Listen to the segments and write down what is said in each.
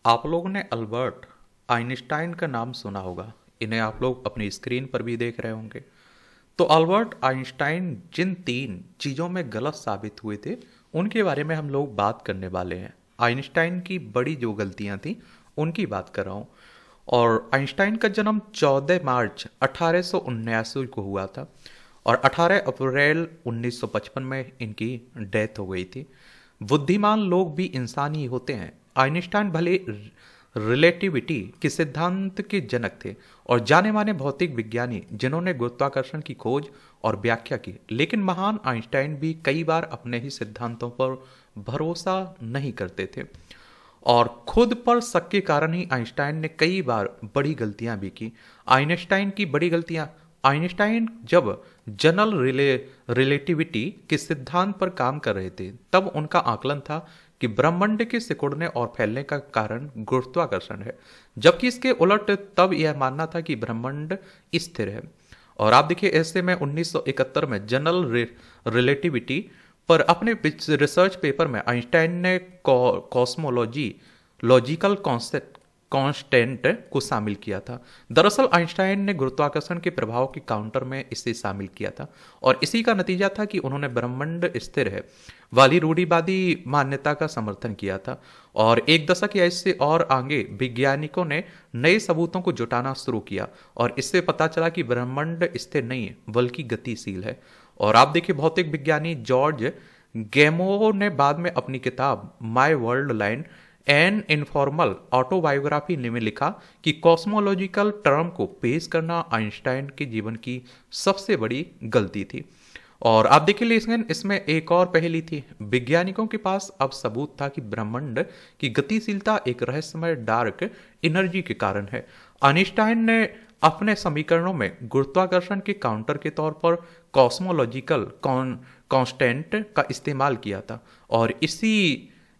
आप लोगों ने अल्बर्ट आइंस्टाइन का नाम सुना होगा। इन्हें आप लोग अपनी स्क्रीन पर भी देख रहे होंगे। तो अल्बर्ट आइंस्टाइन जिन तीन चीज़ों में गलत साबित हुए थे उनके बारे में हम लोग बात करने वाले हैं। आइंस्टाइन की बड़ी जो गलतियां थी उनकी बात कर रहा हूँ। और आइंस्टाइन का जन्म 14 मार्च 1879 को हुआ था और 18 अप्रैल 1955 में इनकी डेथ हो गई थी। बुद्धिमान लोग भी इंसान ही होते हैं। आइंस्टाइन भले रिलेटिविटी के सिद्धांत के जनक थे और जाने माने भौतिक विज्ञानी जिन्होंने गुरुत्वाकर्षण की खोज और व्याख्या की, लेकिन महान आइंस्टाइन भी कई बार अपने ही सिद्धांतों पर भरोसा नहीं करते थे और खुद पर शक के कारण ही आइंस्टाइन ने कई बार बड़ी गलतियां भी की। आइंस्टाइन की बड़ी गलतियां, आइंस्टाइन जब जनरल रिलेटिविटी के सिद्धांत पर काम कर रहे थे तब उनका आकलन था कि ब्रह्मांड के सिकुड़ने और फैलने का कारण गुरुत्वाकर्षण है, जबकि इसके उलट तब यह मानना था कि ब्रह्मांड स्थिर है। और आप देखिए, ऐसे में 1971 में जनरल रिलेटिविटी पर अपने रिसर्च पेपर में आइंस्टाइन ने कॉस्मोलॉजी लॉजिकल कांस्टेंट को शामिल किया था। दरअसल आइंस्टाइन ने गुरुत्वाकर्षण के प्रभाव के काउंटर में इसे शामिल किया था और इसी का नतीजा था कि उन्होंने ब्रह्मांड स्थिर है वाली रूढ़िवादी मान्यता का समर्थन किया था। और एक दशक या इससे और आगे वैज्ञानिकों ने नए सबूतों को जुटाना शुरू किया और इससे पता चला कि ब्रह्मांड स्थिर नहीं है बल्कि गतिशील है। और आप देखिए, भौतिक विज्ञानी जॉर्ज गैमो ने बाद में अपनी किताब my world line an informal autobiography में लिखा कि कॉस्मोलॉजिकल टर्म को पेश करना आइंस्टाइन के जीवन की सबसे बड़ी गलती थी। और आप देखिए, लेकिन इसमें एक और पहेली थी। वैज्ञानिकों के पास अब सबूत था कि ब्रह्मांड की गतिशीलता एक रहस्यमय डार्क एनर्जी के कारण है। आइंस्टाइन ने अपने समीकरणों में गुरुत्वाकर्षण के काउंटर के तौर पर कॉस्मोलॉजिकल कांस्टेंट का इस्तेमाल किया था और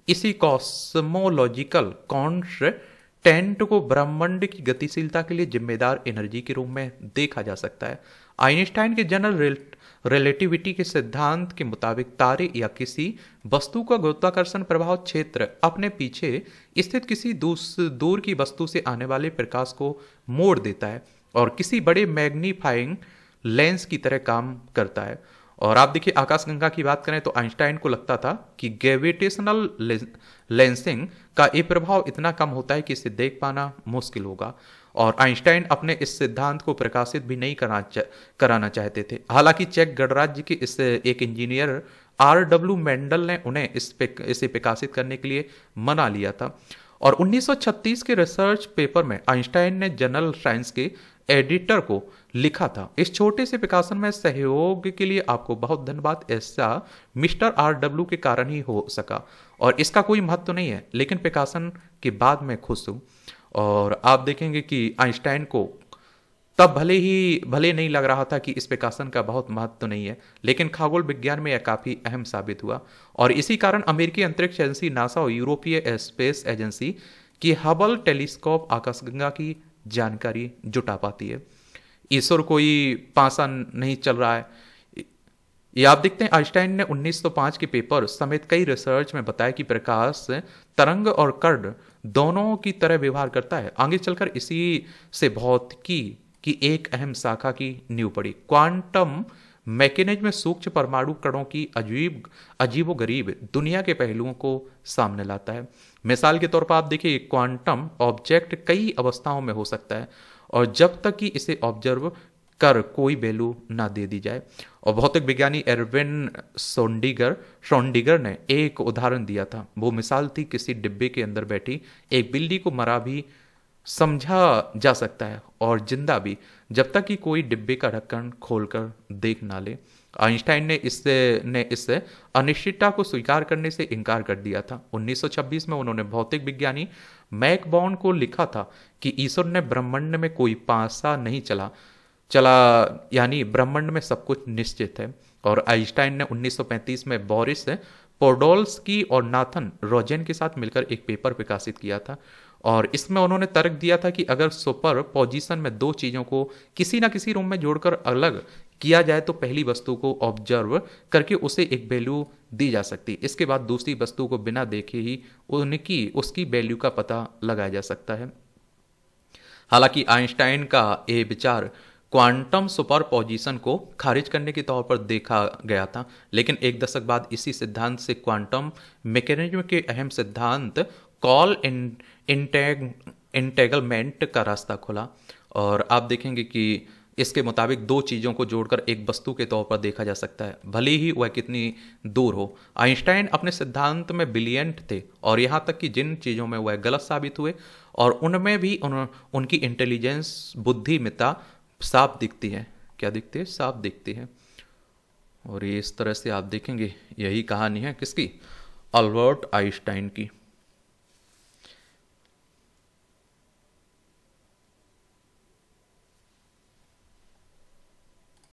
इसी कॉस्मोलॉजिकल कांस्टेंट को ब्रह्मांड की गतिशीलता के लिए जिम्मेदार एनर्जी के रूप में देखा जा सकता है। आइंस्टाइन के जनरल रिलेटिविटी के सिद्धांत के मुताबिक तारे या किसी वस्तु का गुरुत्वाकर्षण प्रभाव क्षेत्र अपने पीछे स्थित किसी दूर की वस्तु से आने वाले प्रकाश को मोड़ देता है और किसी बड़े मैग्नीफाइंग लेंस की तरह काम करता है। और आप देखिए, आकाशगंगा की बात करें तो आइंस्टाइन को लगता था कि ग्रेविटेशनल लेंसिंग का ये प्रभाव इतना कम होता है कि इसे देख पाना मुश्किल होगा और आइंस्टाइन अपने इस सिद्धांत को प्रकाशित भी नहीं कराना चाहते थे। हालांकि चेक गणराज्य के इस एक इंजीनियर R.W. मेंडल ने उन्हें इसे प्रकाशित करने के लिए मना लिया था। और 1936 के रिसर्च पेपर में आइंस्टाइन ने जनरल साइंस के एडिटर को लिखा था, इस छोटे से प्रकाशन में सहयोग के लिए आपको बहुत धन्यवाद। ऐसा मिस्टर R.W. के कारण ही हो सका और इसका कोई महत्व नहीं है, लेकिन प्रकाशन के बाद मैं खुश हूं। और आप देखेंगे कि आइंस्टाइन को तब भले नहीं लग रहा था कि इस प्रकाशन का बहुत महत्व नहीं है, लेकिन खगोल विज्ञान में यह काफी अहम साबित हुआ और इसी कारण अमेरिकी अंतरिक्ष एजेंसी नासा और यूरोपीय स्पेस एजेंसी की हबल टेलीस्कोप आकाशगंगा की जानकारी जुटा पाती है। ईश्वर कोई पासा नहीं चल रहा है। ये आप देखते हैं, आइंस्टाइन ने 1905 के पेपर समेत कई रिसर्च में बताया कि प्रकाश तरंग और कण दोनों की तरह व्यवहार करता है। आगे चलकर इसी से भौतिकी की एक अहम शाखा की नींव पड़ी। क्वांटम मैकेनिज्म में सूक्ष्म परमाणु कणों की अजीबोगरीब दुनिया के पहलुओं को सामने लाता है। मिसाल के तौर पर आप देखिए, क्वांटम ऑब्जेक्ट कई अवस्थाओं में हो सकता है और जब तक कि इसे ऑब्जर्व कर कोई वैल्यू ना दे दी जाए। और भौतिक विज्ञानी एरविन श्रोडिंगर ने एक उदाहरण दिया था। वो मिसाल थी, किसी डिब्बे के अंदर बैठी एक बिल्ली को मरा भी समझा जा सकता है और जिंदा भी, जब तक कि कोई डिब्बे का ढक्कन खोलकर देख ना ले। आइंस्टाइन ने इससे अनिश्चितता को स्वीकार करने से इनकार कर दिया था। 1926 में उन्होंने भौतिक विज्ञानी मैक बॉर्न को लिखा था कि ईश्वर ने ब्रह्मांड में कोई पासा नहीं चला, यानी ब्रह्मांड में सब कुछ निश्चित है। और आइंस्टाइन ने 1935 में बोरिस पोडोल्स्की और नाथन रोजेन के साथ मिलकर एक पेपर प्रकाशित किया था और इसमें उन्होंने तर्क दिया था कि अगर सुपर पोजीशन में दो चीजों को किसी ना किसी रूम में जोड़कर अलग किया जाए तो पहली वस्तु को ऑब्जर्व करके उसे एक वैल्यू दी जा सकती। इसके बाद दूसरी वस्तु को बिना देखे ही उसकी वैल्यू का पता लगाया जा सकता है। हालांकि आइंस्टाइन का ये विचार क्वांटम सुपरपोजिशन को खारिज करने के तौर पर देखा गया था, लेकिन एक दशक बाद इसी सिद्धांत से क्वांटम मैकेनिज्म के अहम सिद्धांत कॉल इंटेगलमेंट का रास्ता खुला। और आप देखेंगे कि इसके मुताबिक दो चीज़ों को जोड़कर एक वस्तु के तौर पर देखा जा सकता है, भले ही वह कितनी दूर हो। आइंस्टाइन अपने सिद्धांत में ब्रिलियंट थे, और यहाँ तक कि जिन चीज़ों में वह गलत साबित हुए और उनमें भी उनकी इंटेलिजेंस, बुद्धिमत्ता साफ दिखती है। क्या दिखती है? साफ दिखती है। और ये इस तरह से आप देखेंगे, यही कहानी है किसकी? अल्बर्ट आइंस्टाइन की।